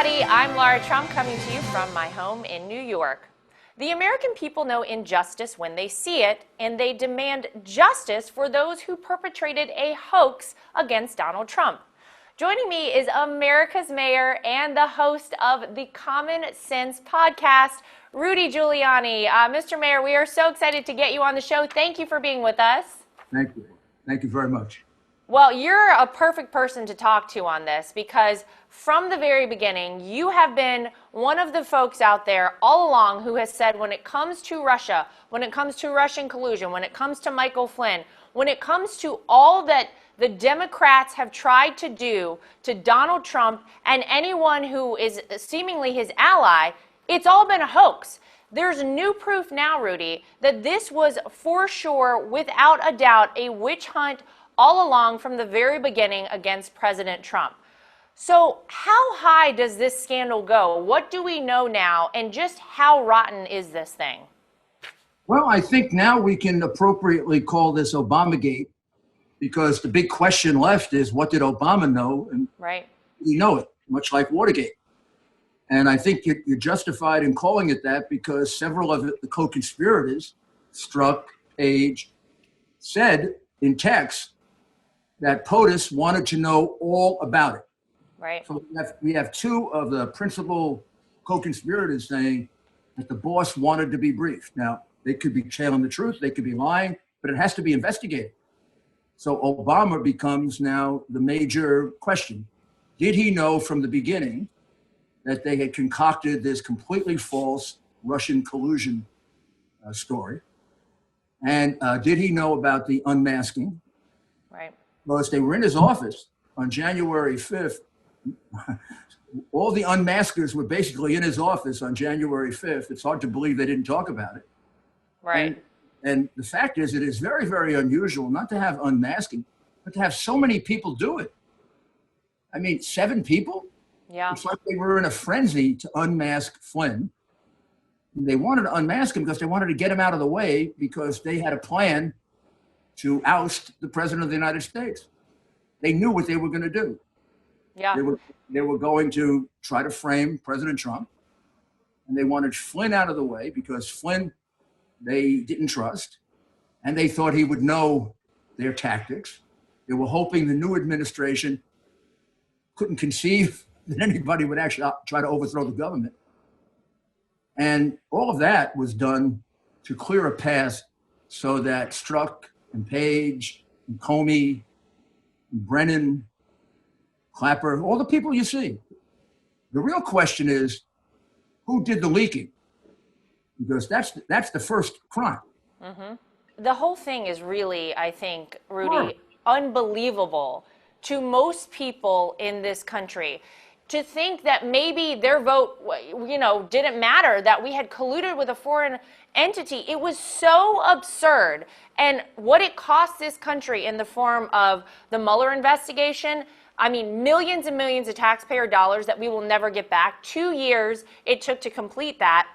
everybody. I'm Laura Trump coming to you from my home in New York. The American people know injustice when they see it, and they demand justice for those who perpetrated a hoax against Donald Trump. Joining me is America's mayor and the host of the Common Sense podcast, Rudy Giuliani. Mr. Mayor, we are so excited to get you on the show. Thank you for being with us. Thank you. Thank you very much. Well, you're a perfect person to talk to on this because from the very beginning, you have been one of the folks out there all along who has said when it comes to Russia, when it comes to Russian collusion, when it comes to Michael Flynn, when it comes to all that the Democrats have tried to do to Donald Trump and anyone who is seemingly his ally, it's all been a hoax. There's new proof now, Rudy, that this was for sure, without a doubt, a witch hunt all along from the very beginning against President Trump. So how high does this scandal go? What do we know now, and just how rotten is this thing? Well, I think now we can appropriately call this Obamagate, because the big question left is, what did Obama know? And right. We know it, much like Watergate. And I think you're justified in calling it that because several of the co-conspirators, Strzok, Page, said in text that POTUS wanted to know all about it. Right. So we have two of the principal co-conspirators saying that the boss wanted to be briefed. Now, they could be telling the truth, they could be lying, but it has to be investigated. So Obama becomes now the major question. Did he know from the beginning that they had concocted this completely false Russian collusion story? And did he know about the unmasking? Right. Because they were in his office on January 5th. All the unmaskers were basically in his office on January 5th. It's hard to believe they didn't talk about it. Right. And the fact is, it is very, very unusual not to have unmasking, but to have so many people do it. I mean, 7 people? Yeah. It's like they were in a frenzy to unmask Flynn. And they wanted to unmask him because they wanted to get him out of the way because they had a plan to oust the president of the United States. They knew what they were going to do. Yeah. They were going to try to frame President Trump, and they wanted Flynn out of the way because Flynn they didn't trust, and they thought he would know their tactics. They were hoping the new administration couldn't conceive that anybody would actually try to overthrow the government. And all of that was done to clear a path so that Strzok and Page and Comey and Brennan, Clapper, all the people you see. The real question is, who did the leaking? Because that's the first crime. Mm-hmm. The whole thing is really, I think, Rudy, Sure. Unbelievable to most people in this country. To think that maybe their vote, didn't matter, that we had colluded with a foreign entity. It was so absurd. And what it cost this country in the form of the Mueller investigation, I mean, millions and millions of taxpayer dollars that we will never get back. 2 years it took to complete that.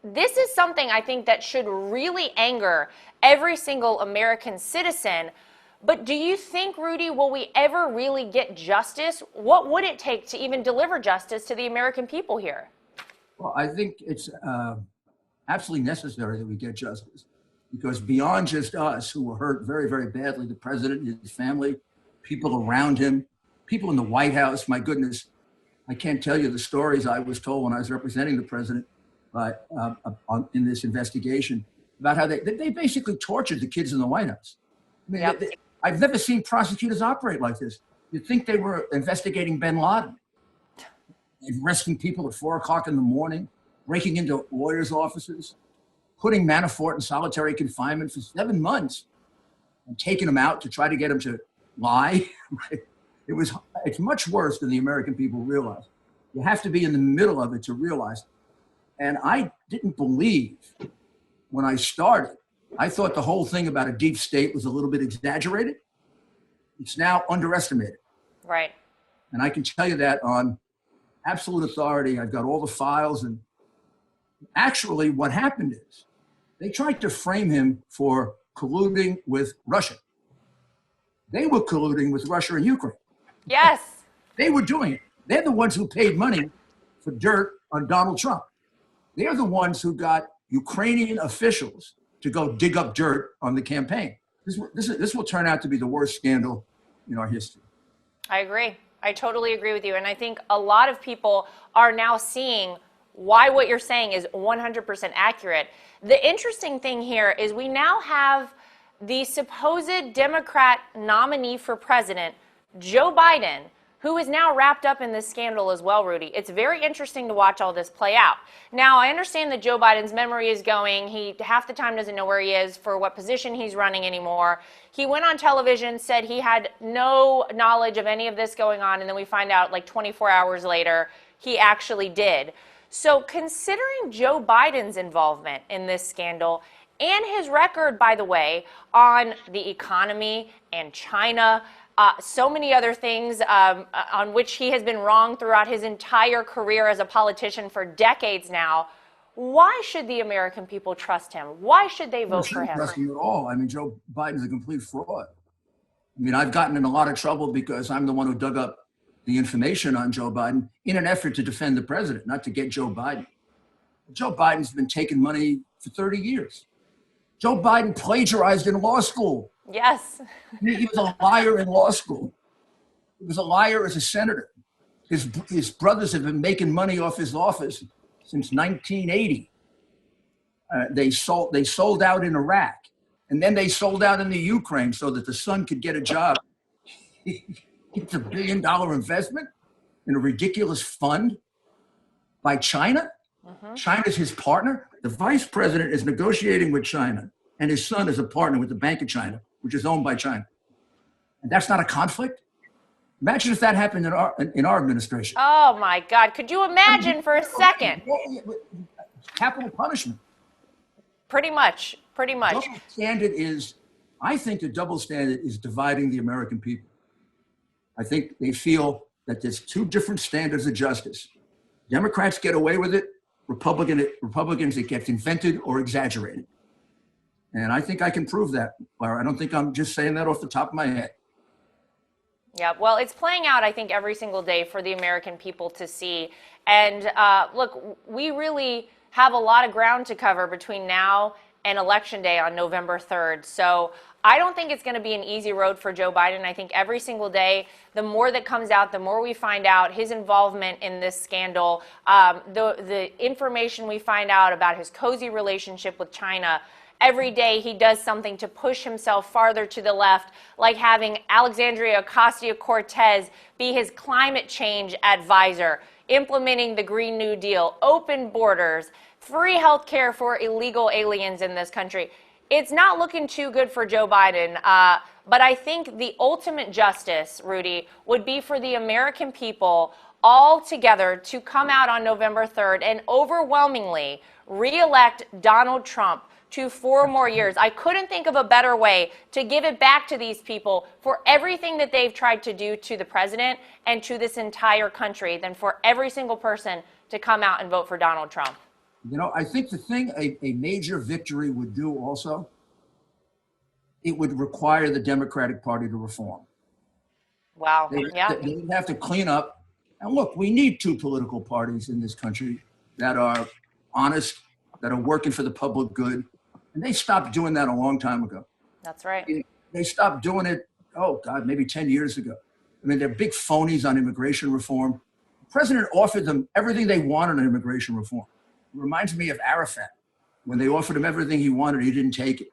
This is something I think that should really anger every single American citizen. But do you think, Rudy, will we ever really get justice? What would it take to even deliver justice to the American people here? Well, I think it's absolutely necessary that we get justice, because beyond just us who were hurt very, very badly, the president, his family, people around him, people in the White House, my goodness, I can't tell you the stories I was told when I was representing the president in this investigation about how they basically tortured the kids in the White House. I mean, Yep. I've never seen prosecutors operate like this. You'd think they were investigating bin Laden, arresting people at 4 o'clock in the morning, breaking into lawyers' offices, putting Manafort in solitary confinement for 7 months, and taking him out to try to get him to lie. It's much worse than the American people realize. You have to be in the middle of it to realize it. And I didn't believe when I started. I thought the whole thing about a deep state was a little bit exaggerated. It's now underestimated. Right. And I can tell you that on absolute authority. I've got all the files. And actually what happened is they tried to frame him for colluding with Russia. They were colluding with Russia and Ukraine. Yes. They were doing it. They're the ones who paid money for dirt on Donald Trump. They're the ones who got Ukrainian officials to go dig up dirt on the campaign. This will turn out to be the worst scandal in our history. I agree. I totally agree with you. And I think a lot of people are now seeing why what you're saying is 100% accurate. The interesting thing here is we now have the supposed Democrat nominee for president, Joe Biden, who is now wrapped up in this scandal as well, Rudy. It's very interesting to watch all this play out. Now, I understand that Joe Biden's memory is going. He half the time doesn't know where he is, for what position he's running anymore. He went on television, said he had no knowledge of any of this going on, and then we find out like 24 hours later, he actually did. So considering Joe Biden's involvement in this scandal and his record, by the way, on the economy and China, so many other things on which he has been wrong throughout his entire career as a politician for decades now. Why should the American people trust him? Why should they vote for him? I don't trust him at all. I mean, Joe Biden's a complete fraud. I mean, I've gotten in a lot of trouble because I'm the one who dug up the information on Joe Biden in an effort to defend the president, not to get Joe Biden. Joe Biden's been taking money for 30 years. Joe Biden plagiarized in law school. Yes. He was a liar in law school. He was a liar as a senator. His brothers have been making money off his office since 1980. They sold out in Iraq, and then they sold out in the Ukraine so that the son could get a job. It's $1 billion investment in a ridiculous fund by China. China's his partner. The vice president is negotiating with China, and his son is a partner with the Bank of China, which is owned by China. And that's not a conflict? Imagine if that happened in our administration. Oh, my God. Could you imagine for a second? Capital punishment. Pretty much. Pretty much. Double standard is, I think the double standard is dividing the American people. I think they feel that there's two different standards of justice. Democrats get away with it. Republicans, it gets invented or exaggerated. And I think I can prove that, Laura. I don't think I'm just saying that off the top of my head. Yeah, well, it's playing out, I think, every single day for the American people to see. And look, we really have a lot of ground to cover between now and Election Day on November 3rd. So I don't think it's going to be an easy road for Joe Biden. I think every single day, the more that comes out, the more we find out his involvement in this scandal, the information we find out about his cozy relationship with China. Every day he does something to push himself farther to the left, like having Alexandria Ocasio-Cortez be his climate change advisor, implementing the Green New Deal, open borders, free health care for illegal aliens in this country. It's not looking too good for Joe Biden, but I think the ultimate justice, Rudy, would be for the American people all together to come out on November 3rd and overwhelmingly re-elect Donald Trump to 4 more years. I couldn't think of a better way to give it back to these people for everything that they've tried to do to the president and to this entire country than for every single person to come out and vote for Donald Trump. You know, I think the thing a major victory would do also, it would require the Democratic Party to reform. Wow. They would have to clean up. And look, we need 2 political parties in this country that are honest, that are working for the public good. And they stopped doing that a long time ago. That's right. They stopped doing it, oh, God, maybe 10 years ago. I mean, they're big phonies on immigration reform. The president offered them everything they wanted on immigration reform. It reminds me of Arafat. When they offered him everything he wanted, he didn't take it.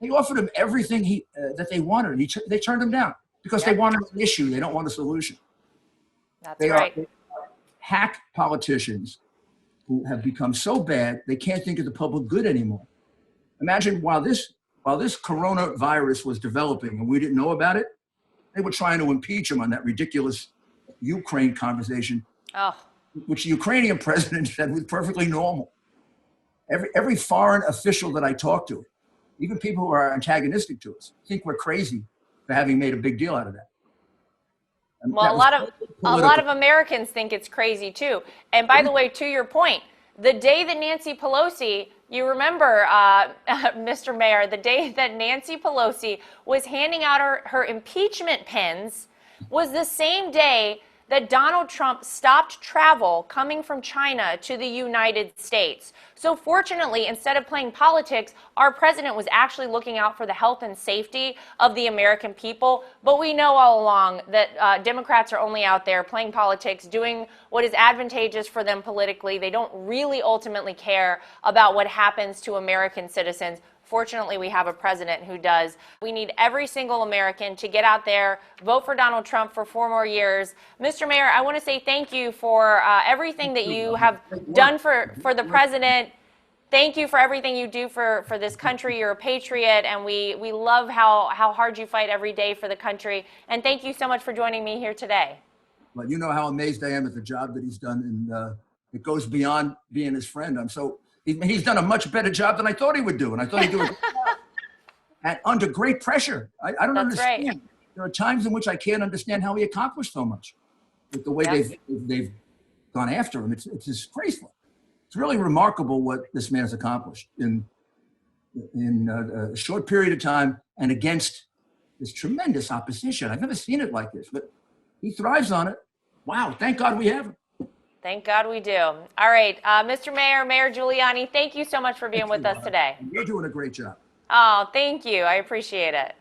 They offered him everything that they wanted, and they turned him down because they wanted an issue. They don't want a solution. That's right. They are hack politicians who have become so bad, they can't think of the public good anymore. Imagine while this coronavirus was developing and we didn't know about it, they were trying to impeach him on that ridiculous Ukraine conversation, which the Ukrainian president said was perfectly normal. Every foreign official that I talk to, even people who are antagonistic to us, think we're crazy for having made a big deal out of that. And well, a lot of Americans think it's crazy too. And by the way, to your point, the day that Nancy Pelosi, you remember, Mr. Mayor, the day that Nancy Pelosi was handing out her impeachment pens was the same day that Donald Trump stopped travel coming from China to the United States. So fortunately, instead of playing politics, our president was actually looking out for the health and safety of the American people. But we know all along that Democrats are only out there playing politics, doing what is advantageous for them politically. They don't really ultimately care about what happens to American citizens. Fortunately, we have a president who does. We need every single American to get out there, vote for Donald Trump for 4 more years. Mr. Mayor, I want to say thank you for everything that you have done for the president. Thank you for everything you do for this country. You're a patriot, and we love how hard you fight every day for the country. And thank you so much for joining me here today. Well, you know how amazed I am at the job that he's done, and it goes beyond being his friend. He's done a much better job than I thought he would do, and I thought he'd do it and under great pressure. I don't understand. Right. There are times in which I can't understand how he accomplished so much with the way they've gone after him. It's disgraceful. It's really remarkable what this man has accomplished in a short period of time and against this tremendous opposition. I've never seen it like this, but he thrives on it. Wow, thank God we have him. Thank God we do. All right, Mr. Mayor, Mayor Giuliani, thank you so much for being with us today. You're doing a great job. Oh, thank you. I appreciate it.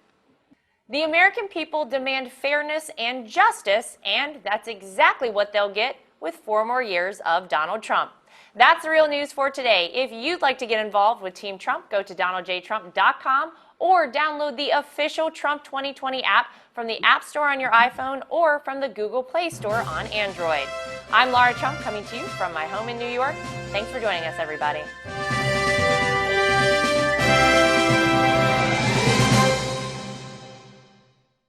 The American people demand fairness and justice, and that's exactly what they'll get with 4 more years of Donald Trump. That's the real news for today. If you'd like to get involved with Team Trump, go to donaldjtrump.com or download the official Trump 2020 app from the App Store on your iPhone or from the Google Play Store on Android. I'm Laura Trump, coming to you from my home in New York. Thanks for joining us, everybody.